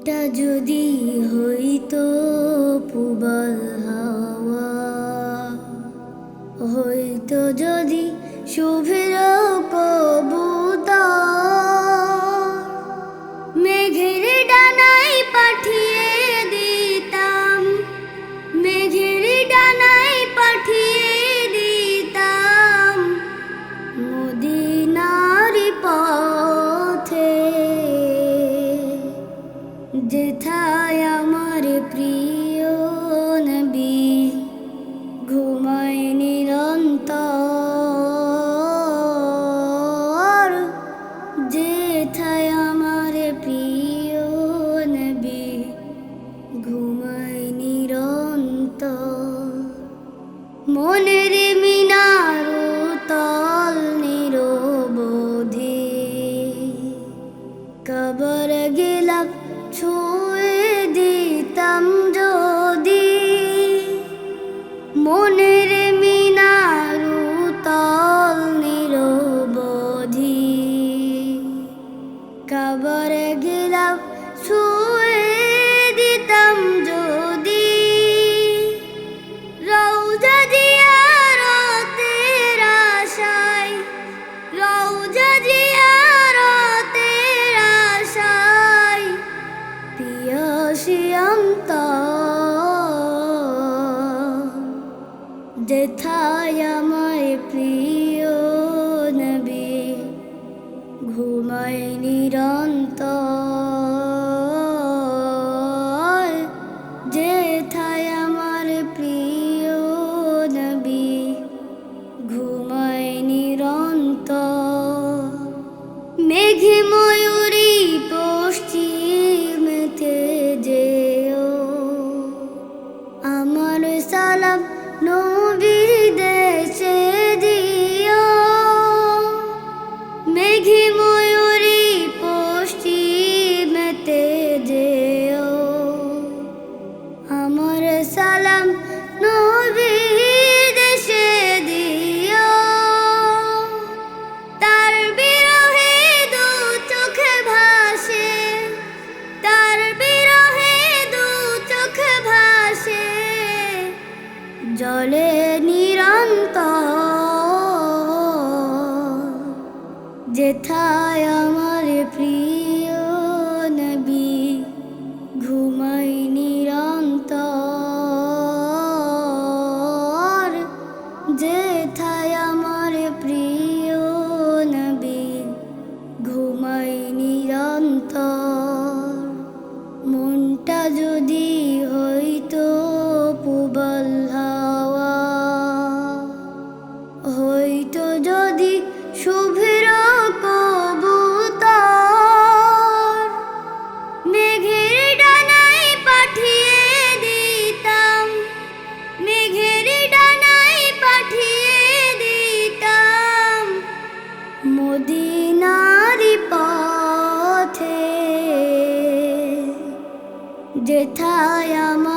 মনটা যদি হইতো পুবাল হাওয়া, হইতো যদি শুভ্র কবুতর, মেঘের ডানায় পাঠিয়ে দিতাম, মেঘের ডানায় পাঠিয়ে দিতাম মদিনার পথে, যেথায় আমার প্রিয় নবী ঘুমায় নিরন্তর, যেথায় আমার প্রিয় নবী ঘুমায় নিরন্তর। মনের মিনার তল নিরবধি কবর গেলাম ছুঁয়ে দিতাম যদি, মনের মিনার তল নিরবধি কবর গেলাম ছুঁয়ে দিতাম যদি, রওজা জিয়ারতের আশায়, রওজা জিয়ারতের আশায় পিয়াসী অন্তর, যেথায় আমার প্রিয় নবী ঘুমায় নিরন্তর, যেথায় আমার প্রিয় নবী ঘুমায় নিরন্তর। মেঘে ময়ূরী পশ্চিমেতে যেও, আমার সালাম নবীর দেশে দিও। মেঘে ময়ূরী পশ্চিমেতে যেও, আমার সালাম নবীর দেশে দিও। তার বিরহে দু চোখে ভাসে, তার বিরহে দু চোখে ভাসে জলে নিরন্তর, যেথায় আমার প্রিয় নবী ঘুমায় নিরন্তর, যেথায় আমার প্রিয় নবী ঘুমায় নিরন্তর। মনটা যদি হইতো পুবাল হাওয়া, হইতো যদি শুভ্র কবুতর, মেঘের ডানায় পাঠিয়ে দিতাম, মেঘের ডানায় পাঠিয়ে দিতাম মদিনার পথে, যেথায় আমার